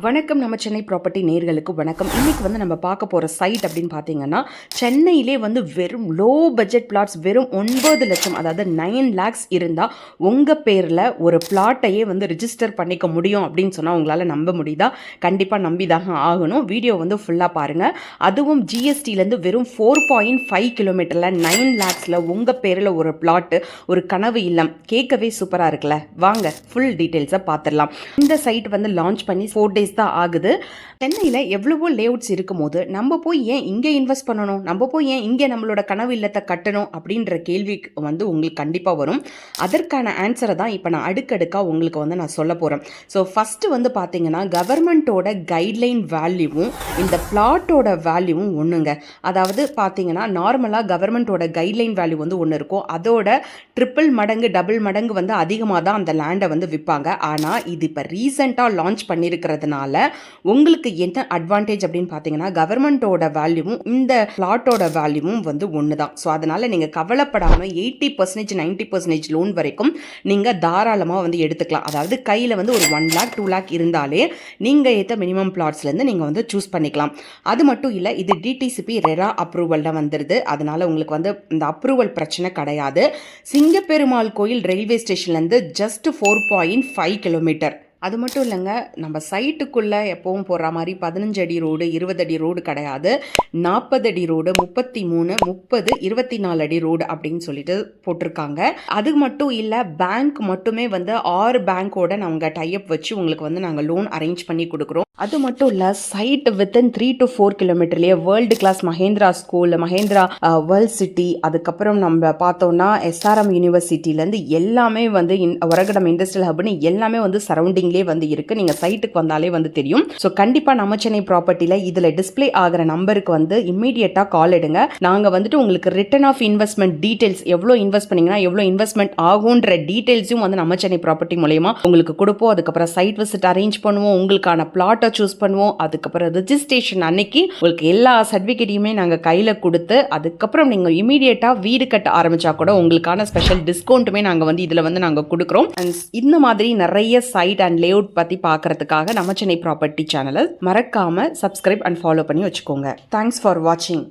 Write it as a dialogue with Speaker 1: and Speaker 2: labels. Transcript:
Speaker 1: வணக்கம். நம்ம சென்னை ப்ராப்பர்ட்டி நேர்களுக்கு வணக்கம். இன்னைக்கு வந்து நம்ம பார்க்க போகிற சைட் அப்படின்னு பார்த்தீங்கன்னா, சென்னையிலே வந்து வெறும் லோ பட்ஜெட் பிளாட்ஸ் வெறும் 9 லட்சம், அதாவது 9 lakhs இருந்தால் உங்கள் பேரில் ஒரு பிளாட்டையே வந்து ரிஜிஸ்டர் பண்ணிக்க முடியும் அப்படின்னு சொன்னால் உங்களால் நம்ப முடியுதா? கண்டிப்பாக நம்பி தாங்க ஆகணும். வீடியோ வந்து ஃபுல்லாக பாருங்கள். அதுவும் ஜிஎஸ்டிலேருந்து வெறும் 4.5 கிலோமீட்டரில் 9 lakhsல உங்கள் பேரில் ஒரு பிளாட்டு, ஒரு கனவு இல்லம். கேட்கவே சூப்பராக இருக்குல்ல? வாங்க ஃபுல் டீட்டெயில்ஸை பார்த்துடலாம். இந்த சைட் வந்து லான்ச் பண்ணி 4 days தான் ஆகுது. சென்னையில் எவ்வளவோ லேஅவுட்ஸ் இருக்கும் போது நம்ம போய் ஏன் இங்கே இன்வெஸ்ட் பண்ணணும், நம்ம போய் ஏன் இங்கே நம்மளோட கனவு இல்லத்தை கட்டணும் அப்படின்ற கேள்வி வந்து உங்களுக்கு கண்டிப்பாக வரும். அதற்கான ஆன்சரை தான் இப்போ நான் அடுக்கடுக்காக உங்களுக்கு வந்து நான் சொல்ல போகிறேன். ஸோ ஃபஸ்ட்டு வந்து பார்த்தீங்கன்னா, கவர்மெண்ட்டோட கைட்லைன் வேல்யூவும் இந்த பிளாட்டோட வேல்யூவும் ஒன்றுங்க. அதாவது பார்த்தீங்கன்னா, நார்மலாக கவர்மெண்ட்டோட கைட்லைன் வேல்யூ வந்து ஒன்று இருக்கும். அதோட ட்ரிபிள் மடங்கு டபுள் மடங்கு வந்து அதிகமாக தான் அந்த லேண்டை வந்து விற்பாங்க. ஆனால் இது இப்போ ரீசெண்டாக லான்ச் பண்ணியிருக்கிறதுனால உங்களுக்கு என்ன அட்வான்டேஜ் அப்படின்னு பார்த்தீங்கன்னா, கவர்மெண்ட்டோட வேல்யூவும் இந்த பிளாட்டோட வேல்யூவும் வந்து ஒன்று தான். ஸோ அதனால் நீங்கள் கவலைப்படாமல் 80% 90% லோன் வரைக்கும் நீங்கள் தாராளமாக வந்து எடுத்துக்கலாம். அதாவது கையில் வந்து ஒரு 1 lakh 2 lakh இருந்தாலே நீங்கள் ஏற்ற மினிமம் பிளாட்ஸ்லேருந்து நீங்கள் வந்து சூஸ் பண்ணிக்கலாம். அது மட்டும் இல்லை, இது டிடிசிபி ரெரா அப்ரூவலில் வந்துடுது. அதனால் உங்களுக்கு வந்து இந்த அப்ரூவல் பிரச்சனை கிடையாது. சிங்கப்பெருமாள் கோயில் ரயில்வே ஸ்டேஷன்லேருந்து ஜஸ்ட் 4.5 கிலோமீட்டர். அது மட்டும் இல்லைங்க, நம்ம சைட்டுக்குள்ளே எப்பவும் போடுற மாதிரி 15 அடி ரோடு 20 அடி ரோடு கிடையாது. 40 அடி ரோடு 33 30 24 அடி ரோடு அப்படின்னு சொல்லிட்டு போட்டிருக்காங்க. அது மட்டும் இல்லை, பேங்க் மட்டுமே வந்து 6 பேங்க்கோட நாங்கள் டைப் வச்சு உங்களுக்கு வந்து நாங்கள் லோன் அரேஞ்ச் பண்ணி கொடுக்குறோம். அது மட்டும் இல்லை, சைட் வித்தின் 3 to 4 கிலோமீட்டர்லேயே world class Mahindra school, Mahindra world city, அதுக்கப்புறம் நம்ம பார்த்தோம்னா எஸ்ஆர்எம் யூனிவர்சிட்டிலேருந்து எல்லாமே வந்து ஒரகடம் இண்டஸ்ட்ரியல் ஹப்னு எல்லாமே வந்து சரௌண்டிங் வந்து இருக்கு. நீங்க சைட்டுக்கு வந்தாலே வந்து தெரியும். ஸோ கண்டிப்பா நம்ம சென்னை ப்ராப்பர்ட்டில இதுல டிஸ்பிளே ஆகிற நம்பருக்கு வந்து இம்மீடியட்டா கால் எடுங்க. நாங்க வந்துட்டு உங்களுக்கு ரிட்டர்ன் ஆஃப் இன்வெஸ்ட்மெண்ட் டீடைல்ஸ், எவ்வளோ இன்வெஸ்ட் பண்ணீங்கன்னா எவ்வளோ இன்வெஸ்ட்மெண்ட் ஆகுன்ற டீடைல்ஸும் வந்து நம்ம சென்னை ப்ராப்பர்ட்டி மூலமா உங்களுக்கு கொடுப்போம். அதுக்கப்புறம் சைட் விசிட் அரேஞ்ச் பண்ணுவோம், உங்களுக்கான பிளாட்டை சூஸ் பண்ணுவோம். அதுக்கப்புறம் ரெஜிஸ்ட்ரேஷன் அன்னைக்கு உங்களுக்கு எல்லா சர்டிஃபிகேட்டையுமே நாங்கள் கையில் கொடுத்து அதுக்கப்புறம் நீங்கள் இமீடியட்டா வீடு கட்ட ஆரம்பிச்சா கூட உங்களுக்கான ஸ்பெஷல் டிஸ்கவுண்ட்டுமே நாங்கள் வந்து இதில் வந்து நாங்கள் கொடுக்குறோம். இந்த மாதிரி நிறைய சைட் அண்ட் லேஅவுட் பற்றி பார்க்கறதுக்காக நம்ம சென்னை ப்ராப்பர்ட்டி சேனலை மறக்காமல் சப்ஸ்கிரைப் அண்ட் ஃபாலோ பண்ணி வச்சுக்கோங்க. தேங்க்ஸ் ஃபார் வாட்சிங்.